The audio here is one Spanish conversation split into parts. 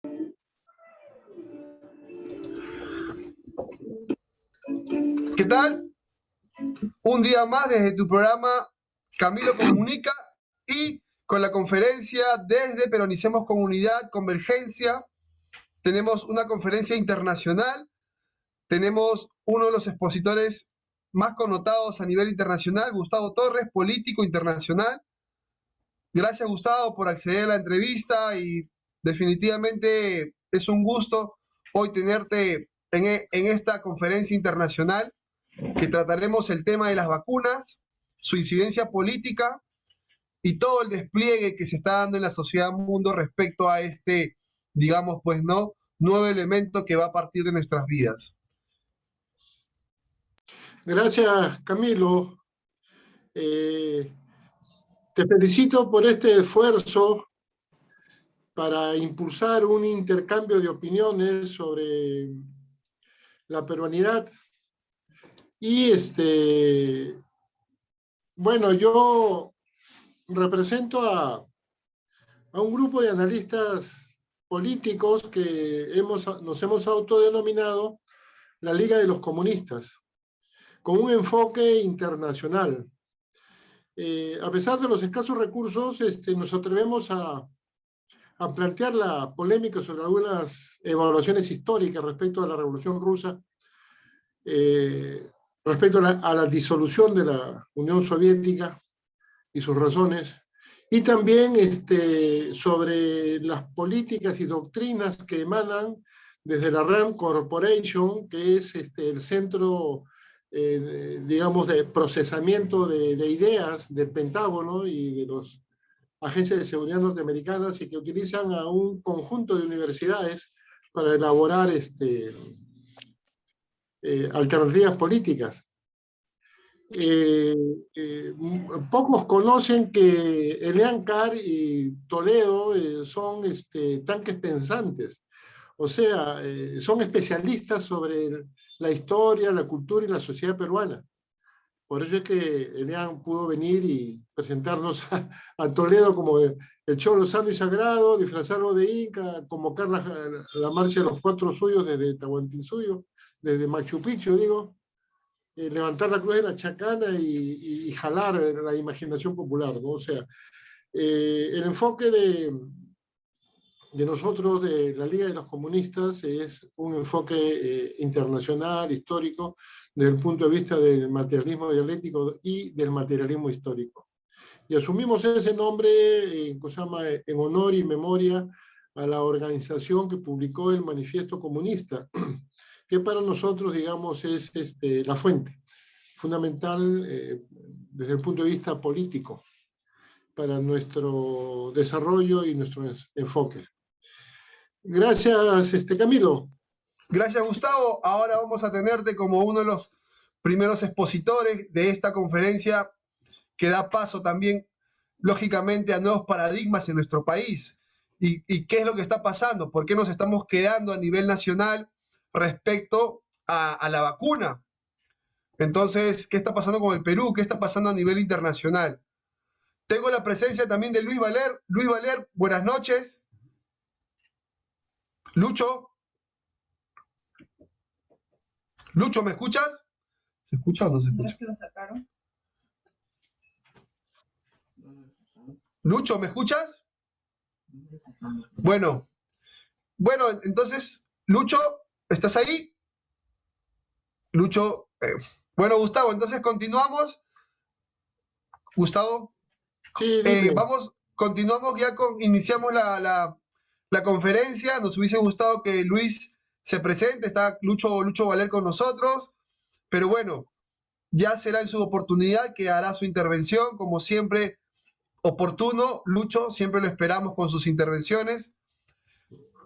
¿Qué tal? Un día más desde tu programa Camilo Comunica y con la conferencia desde Peronicemos Comunidad, Convergencia. Tenemos una conferencia internacional, tenemos uno de los expositores más connotados a nivel internacional, Gustavo Torres, político internacional. Gracias, Gustavo, por acceder a la entrevista y definitivamente es un gusto hoy tenerte en esta conferencia internacional que trataremos el tema de las vacunas, su incidencia política y todo el despliegue que se está dando en la sociedad mundo respecto a este, digamos, pues no, nuevo elemento que va a partir de nuestras vidas. Gracias, Camilo. Te felicito por este esfuerzo para impulsar un intercambio de opiniones sobre la peruanidad. Y bueno, yo represento a un grupo de analistas políticos que nos hemos autodenominado la Liga de los Comunistas, con un enfoque internacional. A pesar de los escasos recursos, nos atrevemos a plantear la polémica sobre algunas evaluaciones históricas respecto a la Revolución Rusa, respecto a la disolución de la Unión Soviética y sus razones, y también sobre las políticas y doctrinas que emanan desde la RAND Corporation, que es el centro, digamos, de procesamiento de ideas del Pentágono y de las agencias de seguridad norteamericanas, y que utilizan a un conjunto de universidades para elaborar alternativas políticas. Pocos conocen que Elian Carr y Toledo son tanques pensantes, o sea, son especialistas sobre la historia, la cultura y la sociedad peruana. Por eso es que Elian pudo venir y presentarnos a Toledo como el Cholo Sano y Sagrado, disfrazarlo de Inca, convocar la marcha de los 4 suyos desde Tahuantinsuyo, desde Machu Picchu, digo, levantar la cruz de la Chacana y jalar la imaginación popular, ¿no? O sea, el enfoque de nosotros, de la Liga de los Comunistas, es un enfoque internacional, histórico, desde el punto de vista del materialismo dialéctico y del materialismo histórico. Y asumimos ese nombre en honor y memoria a la organización que publicó el Manifiesto Comunista, que para nosotros, digamos, es la fuente fundamental desde el punto de vista político para nuestro desarrollo y nuestro enfoque. Gracias, Camilo. Gracias, Gustavo. Ahora vamos a tenerte como uno de los primeros expositores de esta conferencia que da paso también, lógicamente, a nuevos paradigmas en nuestro país. ¿Y qué es lo que está pasando? ¿Por qué nos estamos quedando a nivel nacional respecto a la vacuna? Entonces, ¿qué está pasando con el Perú? ¿Qué está pasando a nivel internacional? Tengo la presencia también de Luis Valer. Luis Valer, buenas noches. Lucho. Lucho, ¿me escuchas? ¿Se escucha o no se escucha? Lucho, ¿me escuchas? Bueno, entonces, Lucho, ¿estás ahí? Lucho, bueno, Gustavo, entonces continuamos. Gustavo, sí, continuamos ya iniciamos la conferencia. Nos hubiese gustado que Luis se presente, está Lucho Valer con nosotros, pero bueno, ya será en su oportunidad que hará su intervención, como siempre, oportuno. Lucho, siempre lo esperamos con sus intervenciones.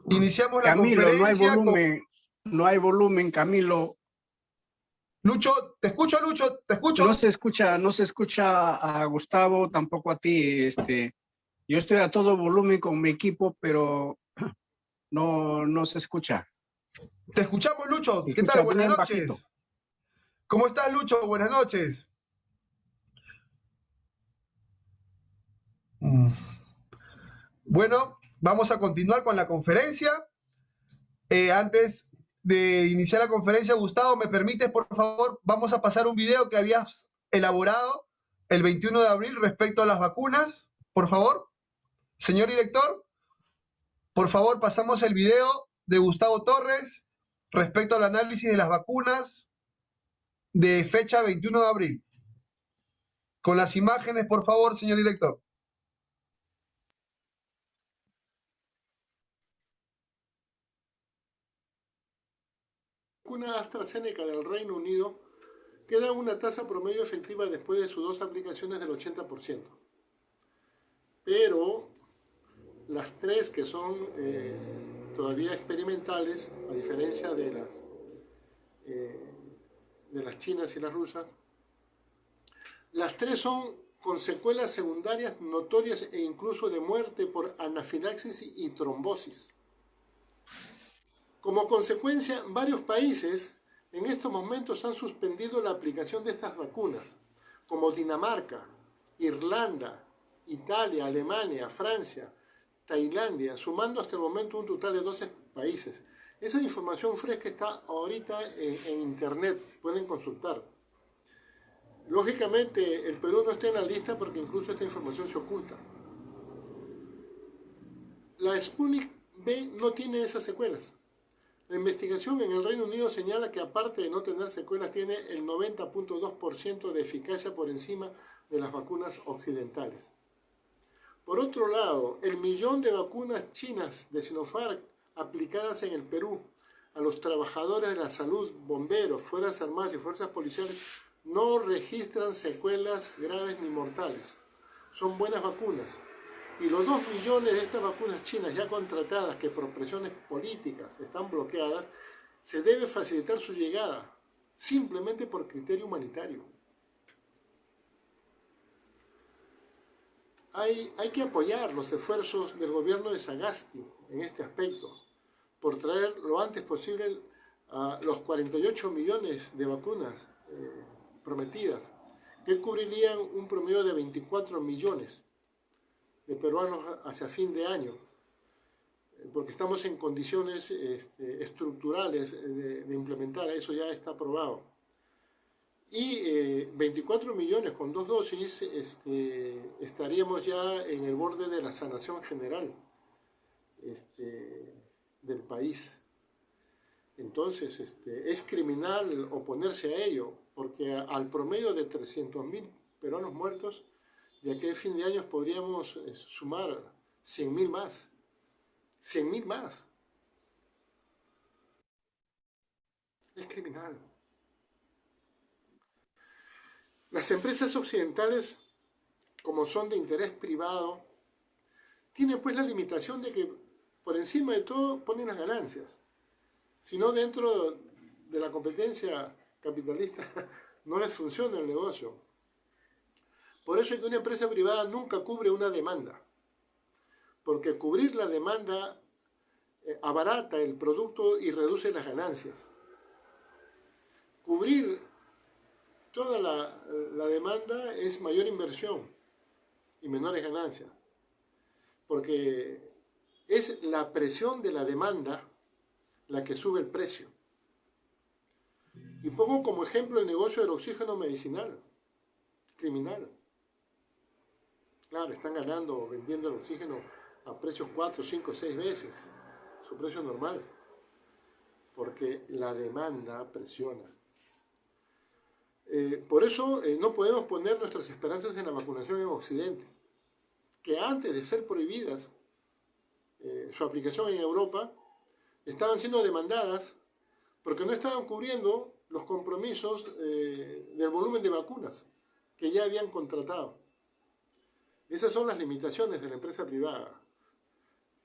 Iniciamos la conferencia. No hay volumen, Camilo. Lucho, te escucho, Lucho, te escucho. No se escucha a Gustavo, tampoco a ti. Yo estoy a todo volumen con mi equipo, pero no se escucha. Te escuchamos, Lucho. ¿Qué tal? Buenas noches. Bajito. ¿Cómo estás, Lucho? Buenas noches. Bueno, Vamos a continuar con la conferencia. Antes de iniciar la conferencia, Gustavo, ¿me permites, por favor? Vamos a pasar un video que habías elaborado el 21 de abril respecto a las vacunas. Por favor, señor director, por favor, pasamos el video de Gustavo Torres respecto al análisis de las vacunas de fecha 21 de abril. Con las imágenes, por favor, señor director. Una AstraZeneca del Reino Unido queda una tasa promedio efectiva después de sus 2 aplicaciones del 80%. Pero las 3 que son todavía experimentales, a diferencia de las chinas y las rusas, las 3 son con secuelas secundarias notorias e incluso de muerte por anafilaxis y trombosis. Como consecuencia, varios países en estos momentos han suspendido la aplicación de estas vacunas, como Dinamarca, Irlanda, Italia, Alemania, Francia, Tailandia, sumando hasta el momento un total de 12 países. Esa información fresca está ahorita en internet, pueden consultar. Lógicamente, el Perú no está en la lista porque incluso esta información se oculta. La Sputnik V no tiene esas secuelas. La investigación en el Reino Unido señala que aparte de no tener secuelas, tiene el 90.2% de eficacia por encima de las vacunas occidentales. Por otro lado, el 1.000.000 de vacunas chinas de Sinopharm aplicadas en el Perú a los trabajadores de la salud, bomberos, fuerzas armadas y fuerzas policiales no registran secuelas graves ni mortales. Son buenas vacunas. Y los 2 millones de estas vacunas chinas ya contratadas, que por presiones políticas están bloqueadas, se debe facilitar su llegada, simplemente por criterio humanitario. Hay que apoyar los esfuerzos del gobierno de Sagasti en este aspecto, por traer lo antes posible a los 48 millones de vacunas prometidas, que cubrirían un promedio de 24 millones de peruanos hacia fin de año, porque estamos en condiciones estructurales de implementar, eso ya está aprobado. Y 24 millones con 2 dosis, estaríamos ya en el borde de la sanación general del país. Entonces, es criminal oponerse a ello, porque al promedio de 300.000 peruanos muertos, de aquí a fin de año podríamos sumar 100.000 más. 100.000 más. Es criminal. Las empresas occidentales, como son de interés privado, tienen pues la limitación de que por encima de todo ponen las ganancias. Si no, dentro de la competencia capitalista no les funciona el negocio. Por eso es que una empresa privada nunca cubre una demanda, porque cubrir la demanda abarata el producto y reduce las ganancias. Cubrir toda la demanda es mayor inversión y menores ganancias, porque es la presión de la demanda la que sube el precio. Y pongo como ejemplo el negocio del oxígeno medicinal, criminal. Claro, están ganando, vendiendo el oxígeno a precios 4, 5, 6 veces su precio normal, porque la demanda presiona. Por eso no podemos poner nuestras esperanzas en la vacunación en Occidente, que antes de ser prohibidas su aplicación en Europa, estaban siendo demandadas porque no estaban cubriendo los compromisos del volumen de vacunas que ya habían contratado. Esas son las limitaciones de la empresa privada,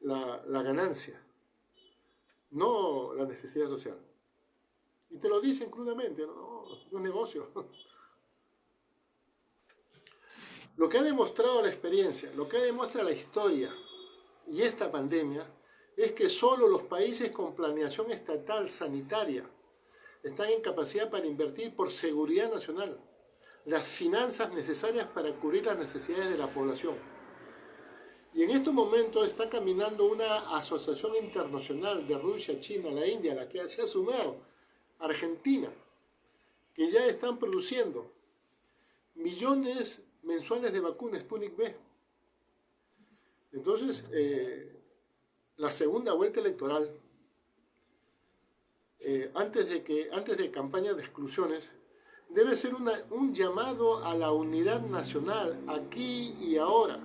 la ganancia, no la necesidad social. Y te lo dicen crudamente, no es negocio. Lo que ha demostrado la experiencia, lo que demuestra la historia y esta pandemia, es que solo los países con planeación estatal sanitaria están en capacidad para invertir por seguridad nacional las finanzas necesarias para cubrir las necesidades de la población. Y en este momento está caminando una asociación internacional de Rusia, China, la India, la que se ha sumado, Argentina, que ya están produciendo millones mensuales de vacunas Sputnik V. Entonces, la segunda vuelta electoral, antes de campaña de exclusiones, debe ser un llamado a la unidad nacional, aquí y ahora.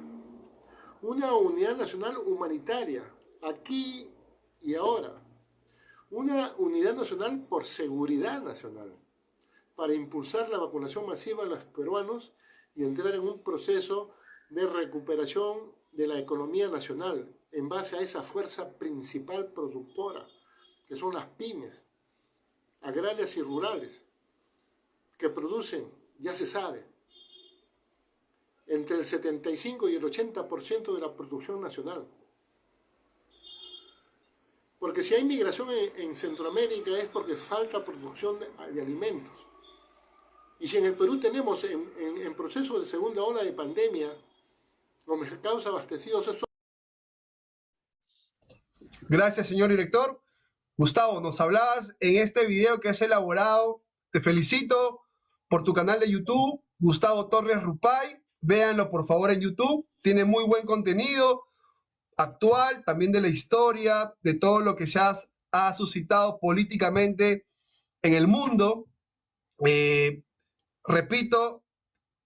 Una unidad nacional humanitaria, aquí y ahora. Una unidad nacional por seguridad nacional, para impulsar la vacunación masiva de los peruanos y entrar en un proceso de recuperación de la economía nacional en base a esa fuerza principal productora, que son las pymes, agrarias y rurales, que producen, ya se sabe, entre el 75 y el 80% de la producción nacional. Porque si hay migración en Centroamérica es porque falta producción de alimentos. Y si en el Perú tenemos en proceso de segunda ola de pandemia, los mercados abastecidos... Gracias, señor director. Gustavo, nos hablabas en este video que has elaborado. Te felicito por tu canal de YouTube, Gustavo Torres Rupay. Véanlo por favor en YouTube. Tiene muy buen contenido actual, también de la historia, de todo lo que se ha suscitado políticamente en el mundo. Repito,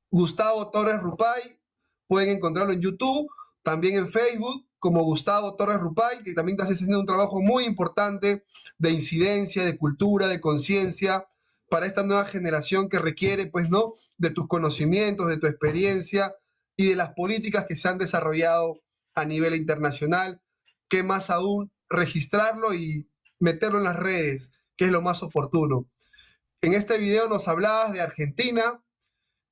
Gustavo Torres Rupay, pueden encontrarlo en YouTube, también en Facebook, como Gustavo Torres Rupay, que también está haciendo un trabajo muy importante de incidencia, de cultura, de conciencia, para esta nueva generación que requiere, pues, ¿no?, de tus conocimientos, de tu experiencia y de las políticas que se han desarrollado a nivel internacional, que más aún registrarlo y meterlo en las redes, que es lo más oportuno. En este video nos hablabas de Argentina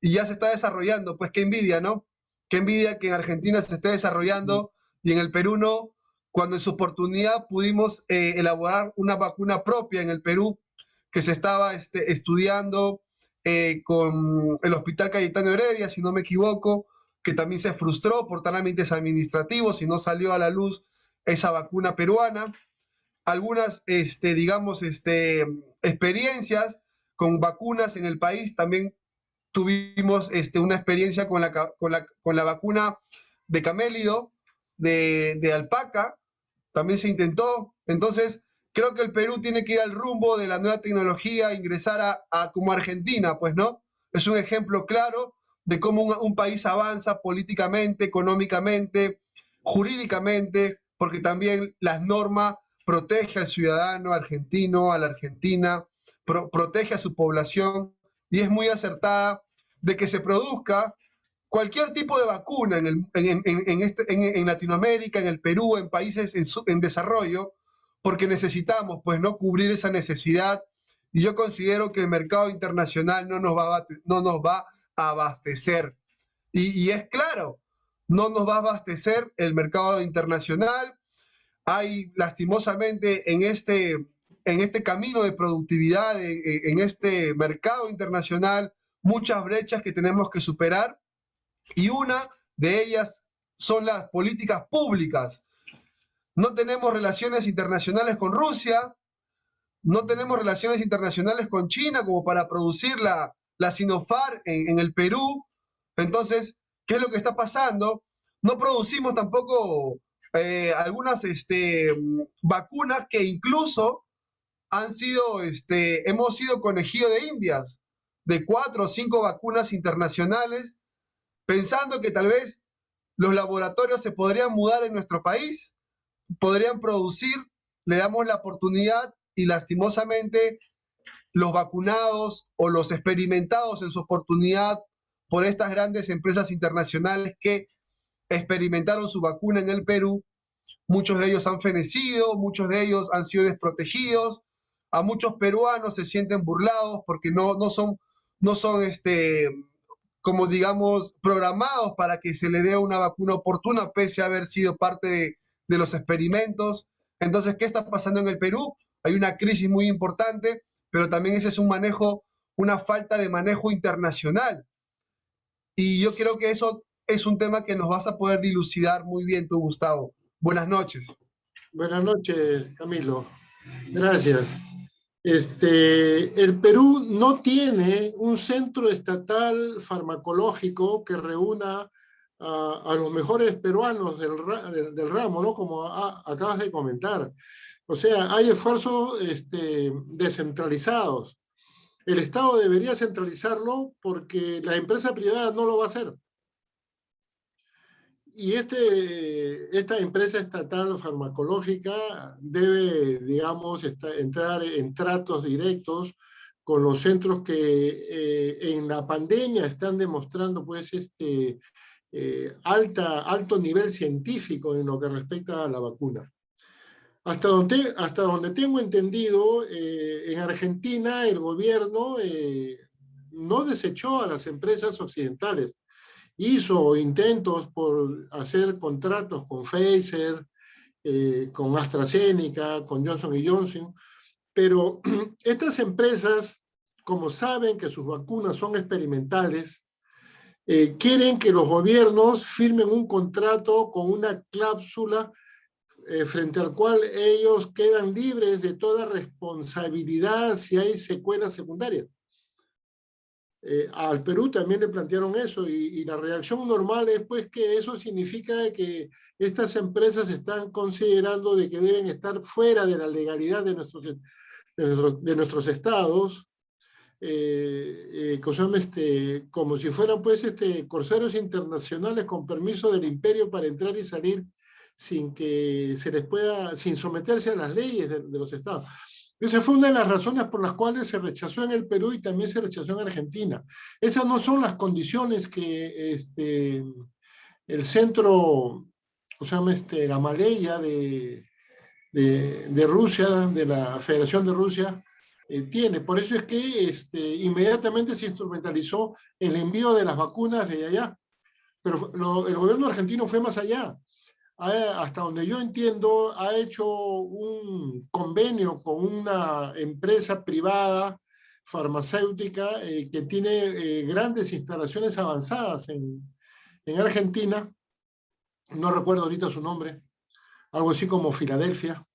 y ya se está desarrollando, pues qué envidia, ¿no? Qué envidia que en Argentina se esté desarrollando y en el Perú no, cuando en su oportunidad pudimos elaborar una vacuna propia en el Perú que se estaba estudiando con el Hospital Cayetano Heredia, si no me equivoco, que también se frustró por trámites administrativos y no salió a la luz esa vacuna peruana. Algunas, digamos, experiencias con vacunas en el país. También tuvimos una experiencia con la vacuna de camélido, de alpaca, también se intentó. Entonces, creo que el Perú tiene que ir al rumbo de la nueva tecnología, ingresar como Argentina, pues, ¿no? Es un ejemplo claro de cómo un país avanza políticamente, económicamente, jurídicamente, porque también las normas protege al ciudadano argentino, a la Argentina, protege a su población y es muy acertada de que se produzca cualquier tipo de vacuna en Latinoamérica, en el Perú, en países en desarrollo, porque necesitamos, pues, no cubrir esa necesidad. Y yo considero que el mercado internacional no nos va a abastecer. Y es claro, no nos va a abastecer el mercado internacional. Hay lastimosamente en este camino de productividad, en este mercado internacional, muchas brechas que tenemos que superar y una de ellas son las políticas públicas. No tenemos relaciones internacionales con Rusia, no tenemos relaciones internacionales con China como para producir la Sinopharm en el Perú. Entonces, ¿qué es lo que está pasando? No producimos tampoco algunas vacunas que incluso hemos sido conejillo de indias de 4 o 5 vacunas internacionales, pensando que tal vez los laboratorios se podrían mudar en nuestro país, podrían producir, le damos la oportunidad y lastimosamente los vacunados o los experimentados en su oportunidad por estas grandes empresas internacionales que experimentaron su vacuna en el Perú, muchos de ellos han fenecido, muchos de ellos han sido desprotegidos, a muchos peruanos se sienten burlados porque no son como digamos, programados para que se le dé una vacuna oportuna, pese a haber sido parte de los experimentos. Entonces, ¿qué está pasando en el Perú? Hay una crisis muy importante, pero también ese es una falta de manejo internacional. Y yo creo que eso es un tema que nos vas a poder dilucidar muy bien tú, Gustavo. Buenas noches. Buenas noches, Camilo. Gracias. El Perú no tiene un centro estatal farmacológico que reúna a los mejores peruanos del ramo, ¿no? Como acabas de comentar. O sea, hay esfuerzos descentralizados. El Estado debería centralizarlo porque la empresa privada no lo va a hacer. Y esta empresa estatal farmacológica debe, digamos, entrar en tratos directos con los centros que en la pandemia están demostrando pues, alto nivel científico en lo que respecta a la vacuna. Hasta donde tengo entendido, en Argentina el gobierno no desechó a las empresas occidentales. Hizo intentos por hacer contratos con Pfizer, con AstraZeneca, con Johnson Johnson, pero estas empresas, como saben que sus vacunas son experimentales, quieren que los gobiernos firmen un contrato con una cláusula frente al cual ellos quedan libres de toda responsabilidad si hay secuelas secundarias. Al Perú también le plantearon eso y la reacción normal es pues que eso significa que estas empresas están considerando de que deben estar fuera de la legalidad de nuestros estados, como si fueran pues corseros internacionales con permiso del imperio para entrar y salir sin que se les pueda, sin someterse a las leyes de los estados. Esa fue una de las razones por las cuales se rechazó en el Perú y también se rechazó en Argentina. Esas no son las condiciones que el centro, o sea, Gamaleya de Rusia, de la Federación de Rusia, tiene. Por eso es que inmediatamente se instrumentalizó el envío de las vacunas de allá. Pero el gobierno argentino fue más allá. Hasta donde yo entiendo, ha hecho un convenio con una empresa privada farmacéutica que tiene grandes instalaciones avanzadas en Argentina. No recuerdo ahorita su nombre, algo así como Filadelfia,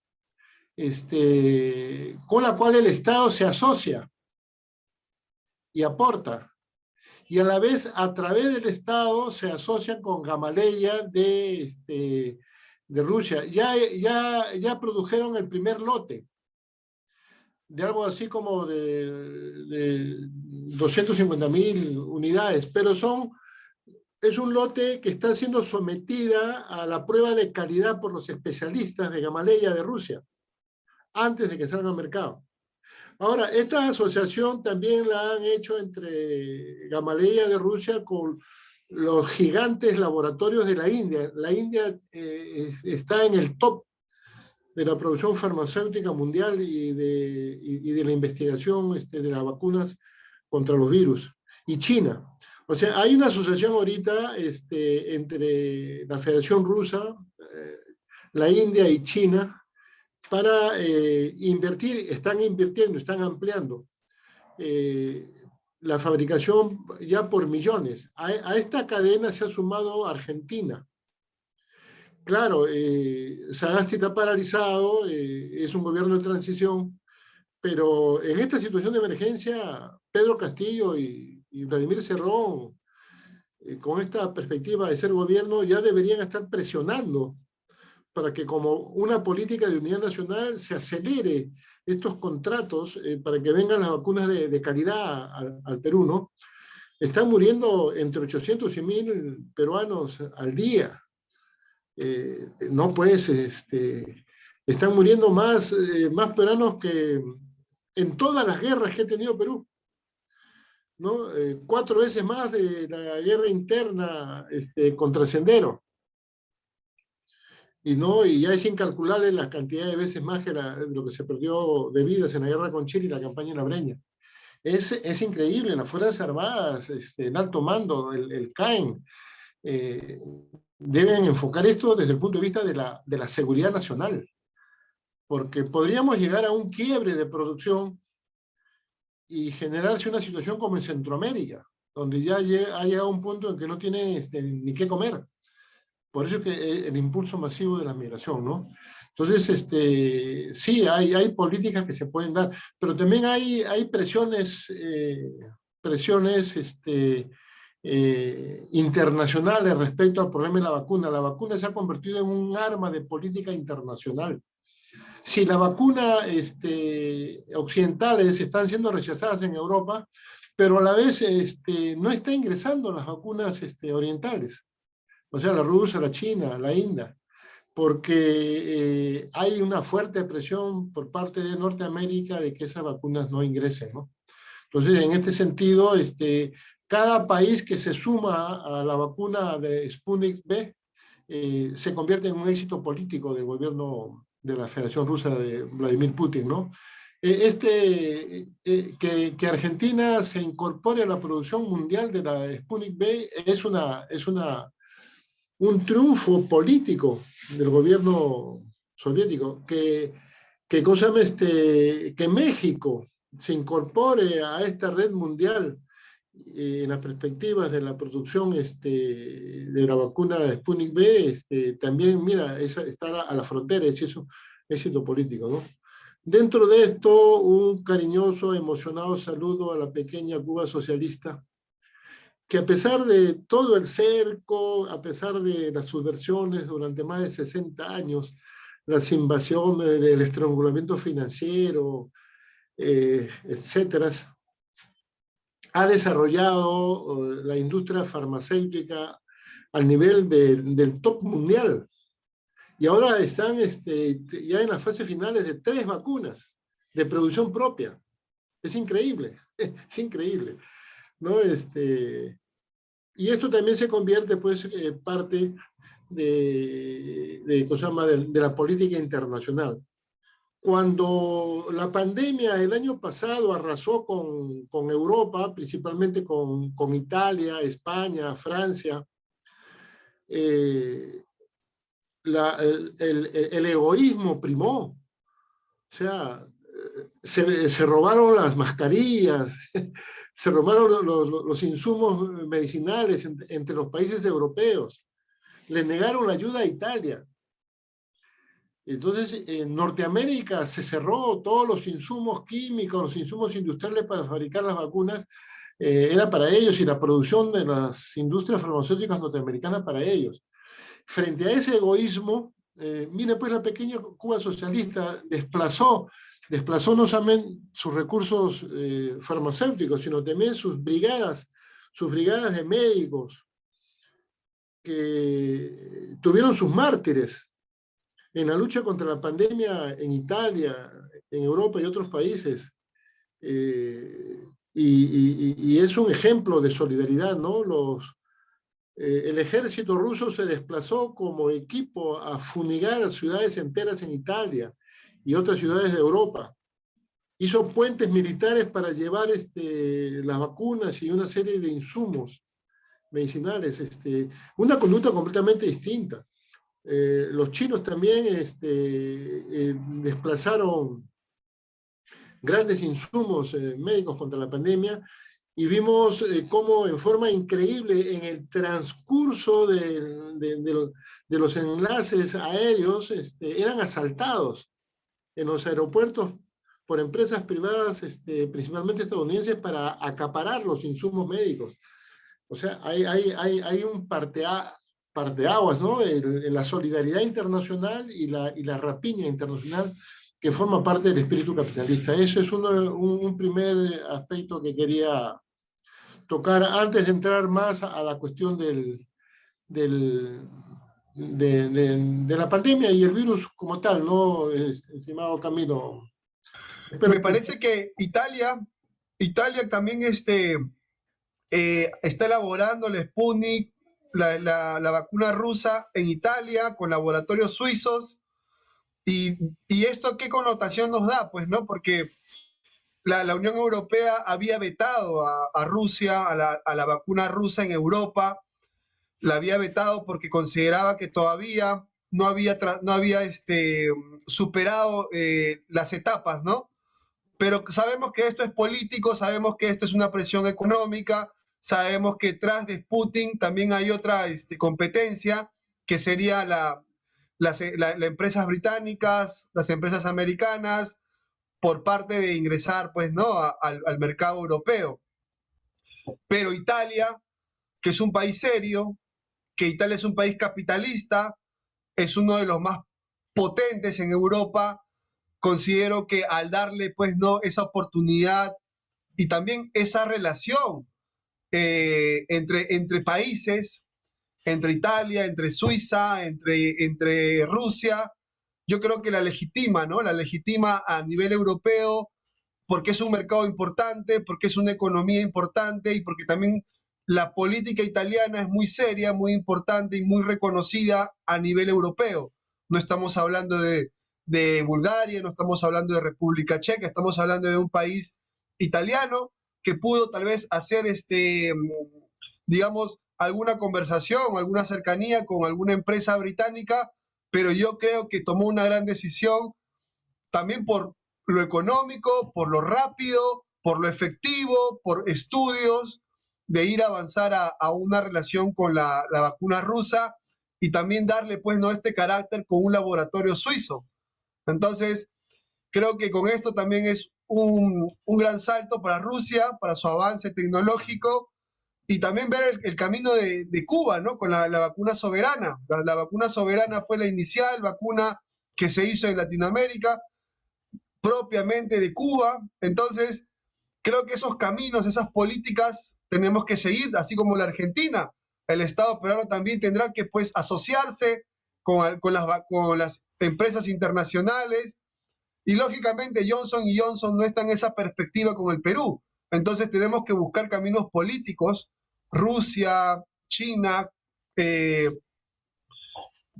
con la cual el Estado se asocia y aporta. Y a la vez, a través del Estado, se asocian con Gamaleya de Rusia. Ya produjeron el primer lote, de algo así como de 250.000 unidades, pero es un lote que está siendo sometida a la prueba de calidad por los especialistas de Gamaleya de Rusia, antes de que salga al mercado. Ahora, esta asociación también la han hecho entre Gamaleya de Rusia con los gigantes laboratorios de la India. La India está en el top de la producción farmacéutica mundial y de la investigación de las vacunas contra los virus. Y China. O sea, hay una asociación ahorita entre la Federación Rusa, la India y China, para invertir, están invirtiendo, están ampliando la fabricación ya por millones. A esta cadena se ha sumado Argentina. Claro, Sagasti está paralizado, es un gobierno de transición, pero en esta situación de emergencia, Pedro Castillo y Vladimir Cerrón, con esta perspectiva de ser gobierno, ya deberían estar presionando para que como una política de unidad nacional se acelere estos contratos para que vengan las vacunas de calidad al Perú, ¿no? Están muriendo entre 800 y 1.000 peruanos al día. No pues, están muriendo más peruanos que en todas las guerras que ha tenido Perú, ¿no? 4 veces más de la guerra interna contra Sendero. Y ya es incalculable la cantidad de veces más que lo que se perdió de vidas en la guerra con Chile y la campaña en la Breña. Es increíble, las Fuerzas Armadas, el alto mando, el CAEN, deben enfocar esto desde el punto de vista de la seguridad nacional, porque podríamos llegar a un quiebre de producción y generarse una situación como en Centroamérica, donde ya ha llegado un punto en que no tiene ni qué comer. Por eso es que el impulso masivo de la migración, ¿no? Entonces, sí, hay políticas que se pueden dar, pero también hay presiones, internacionales respecto al problema de la vacuna. La vacuna se ha convertido en un arma de política internacional. Si la vacuna occidentales están siendo rechazadas en Europa, pero a la vez no está ingresando las vacunas orientales, o sea, la rusa, la china, la india, porque hay una fuerte presión por parte de Norteamérica de que esas vacunas no ingresen, ¿no? Entonces, en este sentido, cada país que se suma a la vacuna de Sputnik V se convierte en un éxito político del gobierno de la Federación Rusa de Vladimir Putin, ¿no? Que Argentina se incorpore a la producción mundial de la Sputnik V es un triunfo político del gobierno soviético, que México se incorpore a esta red mundial en las perspectivas de la producción de la vacuna Sputnik V, también, mira, está a la frontera, es eso, éxito político, ¿no? Dentro de esto, un cariñoso, emocionado saludo a la pequeña Cuba socialista, que a pesar de todo el cerco, a pesar de las subversiones durante más de 60 años, las invasiones, el estrangulamiento financiero, etcétera, ha desarrollado la industria farmacéutica al nivel del top mundial. Y ahora están ya en las fases finales de 3 vacunas de producción propia. Es increíble, es increíble, ¿no? Y esto también se convierte, pues, parte de la política internacional. Cuando la pandemia el año pasado arrasó con Europa, principalmente con Italia, España, Francia, el egoísmo primó. O sea, se robaron las mascarillas, se robaron los insumos medicinales entre los países europeos, le negaron la ayuda a Italia. Entonces, en Norteamérica se cerró todos los insumos químicos, los insumos industriales para fabricar las vacunas, era para ellos, y la producción de las industrias farmacéuticas norteamericanas para ellos. Frente a ese egoísmo, mire, pues la pequeña Cuba socialista desplazó no solamente sus recursos farmacéuticos, sino también sus brigadas de médicos, que tuvieron sus mártires en la lucha contra la pandemia en Italia, en Europa y otros países. Y es un ejemplo de solidaridad, ¿no? El ejército ruso se desplazó como equipo a fumigar ciudades enteras en Italia y otras ciudades de Europa. Hizo puentes militares para llevar las vacunas y una serie de insumos medicinales. Una conducta completamente distinta. Los chinos también desplazaron grandes insumos médicos contra la pandemia, y vimos cómo en forma increíble en el transcurso de los enlaces aéreos eran asaltados en los aeropuertos por empresas privadas, principalmente estadounidenses, para acaparar los insumos médicos. O sea, hay un parteaguas, ¿no? La solidaridad internacional y la rapiña internacional, que forma parte del espíritu capitalista. Eso es un primer aspecto que quería tocar antes de entrar más a la cuestión de la pandemia y el virus como tal, ¿no, estimado Camilo? Me parece que Italia también está elaborando el Sputnik, la vacuna rusa en Italia con laboratorios suizos. ¿Y esto qué connotación nos da? Pues, ¿no? Porque la Unión Europea había vetado a Rusia, a la vacuna rusa en Europa, la había vetado porque consideraba que todavía no había superado las etapas, ¿no? Pero sabemos que esto es político, sabemos que esto es una presión económica, sabemos que tras de Sputnik también hay otra competencia, que sería las empresas británicas, las empresas americanas, por parte de ingresar, pues, ¿no? Al mercado europeo. Pero Italia, que es un país serio, que Italia es un país capitalista, es uno de los más potentes en Europa, considero que al darle, pues, ¿no? Esa oportunidad y también esa relación entre países, entre Italia, entre Suiza, entre Rusia, yo creo que la legitima, ¿no? La legitima a nivel europeo, porque es un mercado importante, porque es una economía importante y porque también la política italiana es muy seria, muy importante y muy reconocida a nivel europeo. No estamos hablando de Bulgaria, no estamos hablando de República Checa, estamos hablando de un país italiano que pudo tal vez hacer digamos, alguna conversación, alguna cercanía con alguna empresa británica, pero yo creo que tomó una gran decisión también por lo económico, por lo rápido, por lo efectivo, por estudios, de ir a avanzar a una relación con la vacuna rusa y también darle, pues, ¿no? Este carácter con un laboratorio suizo. Entonces, creo que con esto también es un gran salto para Rusia, para su avance tecnológico y también ver el camino de Cuba, ¿no? Con la vacuna soberana. La vacuna soberana fue la inicial vacuna que se hizo en Latinoamérica, propiamente de Cuba. Entonces, creo que esos caminos, esas políticas tenemos que seguir, así como la Argentina. El Estado peruano también tendrá que, pues, asociarse con las empresas internacionales y lógicamente Johnson y Johnson no está en esa perspectiva con el Perú. Entonces tenemos que buscar caminos políticos. Rusia, China,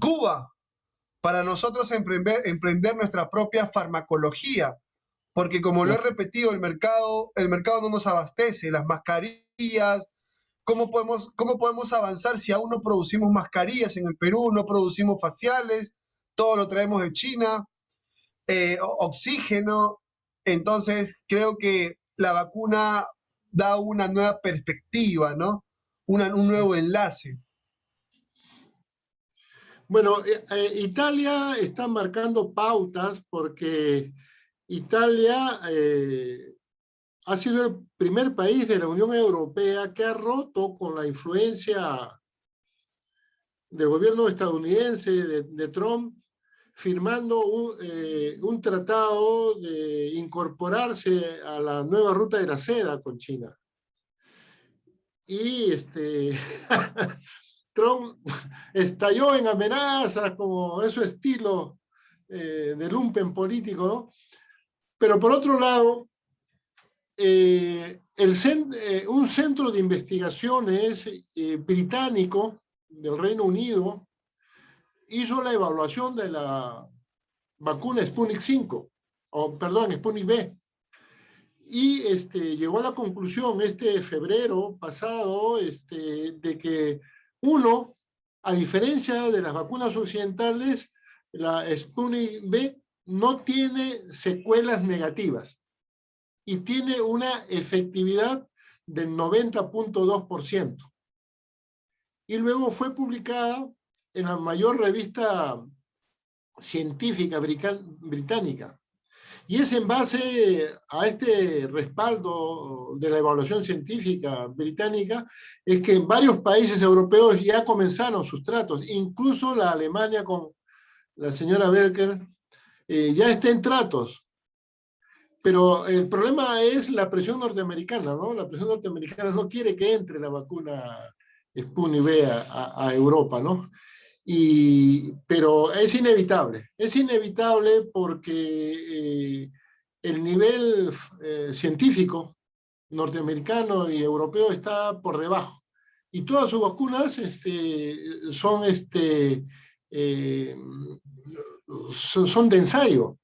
Cuba, para nosotros emprender nuestra propia farmacología. Porque como lo he repetido, el mercado no nos abastece. Las mascarillas, cómo podemos avanzar si aún no producimos mascarillas en el Perú, no producimos faciales, todo lo traemos de China? Oxígeno. Entonces, creo que la vacuna da una nueva perspectiva, ¿no? Un nuevo enlace. Bueno, Italia está marcando pautas porque Italia ha sido el primer país de la Unión Europea que ha roto con la influencia del gobierno estadounidense de Trump, firmando un tratado de incorporarse a la nueva ruta de la seda con China. Y Trump estalló en amenazas, como es su estilo de lumpen político, ¿no? Pero por otro lado, un centro de investigaciones británico del Reino Unido hizo la evaluación de la vacuna Sputnik 5, Sputnik V, y llegó a la conclusión febrero pasado de que uno, a diferencia de las vacunas occidentales, la Sputnik V no tiene secuelas negativas y tiene una efectividad del 90.2%. Y luego fue publicada en la mayor revista científica británica. Y es en base a este respaldo de la evaluación científica británica, es que en varios países europeos ya comenzaron sus tratos, incluso la Alemania con la señora Merkel ya está en tratos. Pero el problema es la presión norteamericana, ¿no? La presión norteamericana no quiere que entre la vacuna Sputnik V a Europa, ¿no? Pero es inevitable porque el nivel científico norteamericano y europeo está por debajo. Y todas sus vacunas son de ensayo.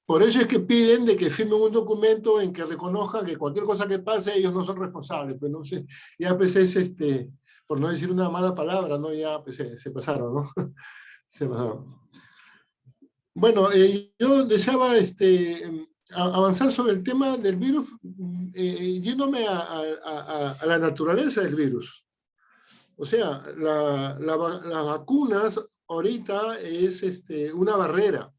Por eso es que piden de que firmen un documento en que reconozca que cualquier cosa que pase, ellos no son responsables. Pues no sé, ya pues es por no decir una mala palabra, ¿no? Ya pues, se pasaron, ¿no? Se pasaron. Bueno, yo deseaba avanzar sobre el tema del virus, yéndome a la naturaleza del virus. O sea, las vacunas ahorita es una barrera.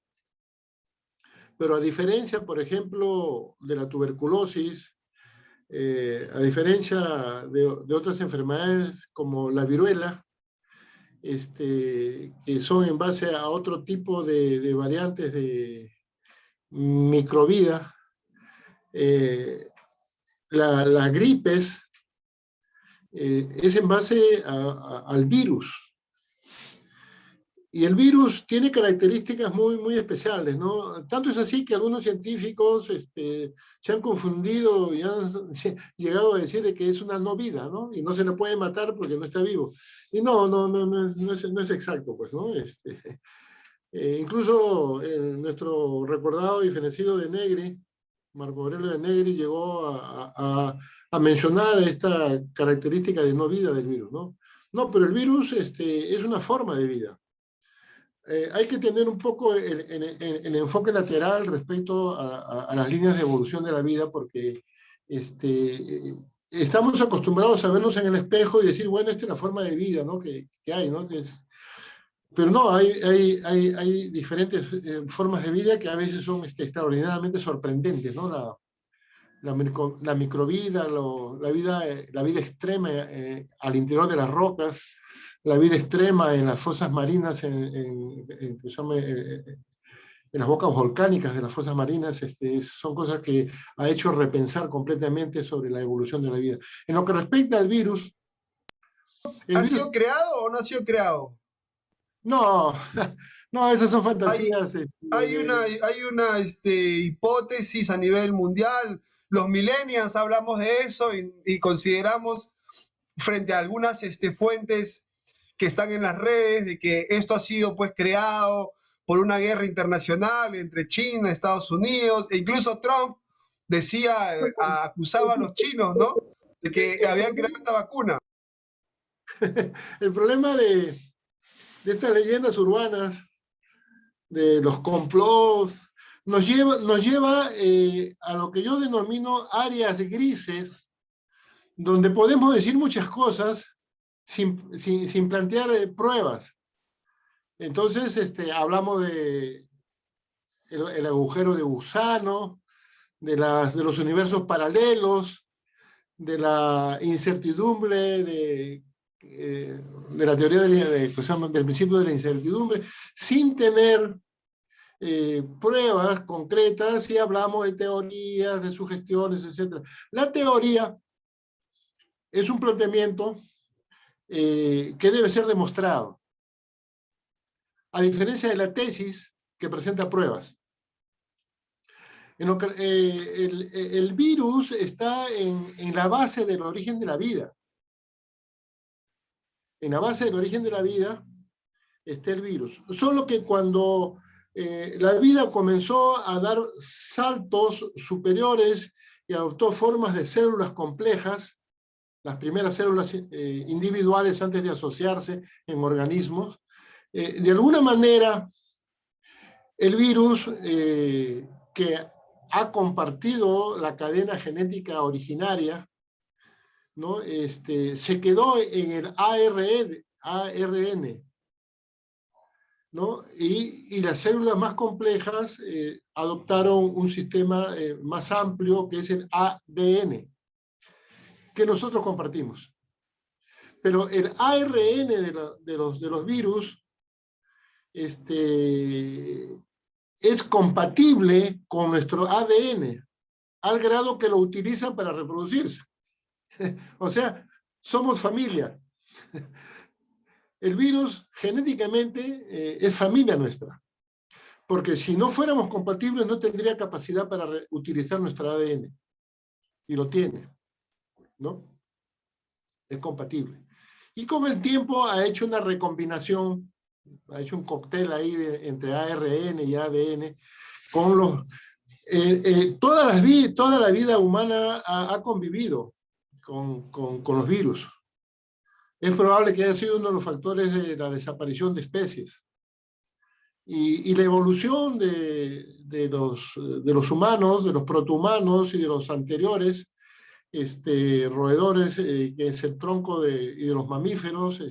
Pero a diferencia, por ejemplo, de la tuberculosis, a diferencia de otras enfermedades como la viruela, que son en base a otro tipo de variantes de microvida, las gripes es en base al virus. Y el virus tiene características muy especiales, ¿no? Tanto es así que algunos científicos se han confundido y han llegado a decir de que es una no vida, ¿no? Y no se le puede matar porque no está vivo. Y no es exacto, pues, ¿no? Incluso nuestro recordado y fenecido de Negri, Marco Aurelio de Negri, llegó a mencionar esta característica de no vida del virus, ¿no? No, pero el virus es una forma de vida. Hay que tener un poco el enfoque lateral respecto a las líneas de evolución de la vida, porque estamos acostumbrados a vernos en el espejo y decir, bueno, esta es la forma de vida, ¿no? que hay, ¿no? Pero no, hay diferentes formas de vida que a veces son extraordinariamente sorprendentes, ¿no? La microvida, la vida extrema al interior de las rocas, la vida extrema en las fosas marinas, en las bocas volcánicas de las fosas marinas, son cosas que ha hecho repensar completamente sobre la evolución de la vida. En lo que respecta al virus... ¿Ha sido creado o no ha sido creado? No, no, esas son Hay, fantasías. hay una hipótesis a nivel mundial. Los millennials hablamos de eso y consideramos frente a algunas fuentes que están en las redes de que esto ha sido pues creado por una guerra internacional entre China, Estados Unidos, e incluso Trump decía, acusaba a los chinos, ¿no? De que habían creado esta vacuna. El problema de estas leyendas urbanas, de los complots, nos lleva a lo que yo denomino áreas grises, donde podemos decir muchas cosas sin plantear pruebas. Entonces, hablamos de el agujero de gusano, de los universos paralelos, de la incertidumbre, de la teoría del principio de la incertidumbre, sin tener pruebas concretas, y hablamos de teorías, de sugestiones, etc. La teoría es un planteamiento que debe ser demostrado, a diferencia de la tesis que presenta pruebas. El virus está en la base del origen de la vida. En la base del origen de la vida está el virus. Solo que cuando la vida comenzó a dar saltos superiores y adoptó formas de células complejas, las primeras células individuales antes de asociarse en organismos, de alguna manera el virus que ha compartido la cadena genética originaria, ¿no? Se quedó en el ARN, ¿no? Y las células más complejas adoptaron un sistema más amplio, que es el ADN, que nosotros compartimos. Pero el ARN de los virus es compatible con nuestro ADN, al grado que lo utilizan para reproducirse. O sea, somos familia. El virus genéticamente es familia nuestra, porque si no fuéramos compatibles no tendría capacidad para utilizar nuestro ADN, y lo tiene, ¿no? Es compatible. Y con el tiempo ha hecho una recombinación, ha hecho un cóctel ahí entre ARN y ADN, con los... toda la vida humana ha convivido con los virus. Es probable que haya sido uno de los factores de la desaparición de especies. Y la evolución de los humanos, de los protohumanos y de los anteriores roedores, que es el tronco y de los mamíferos,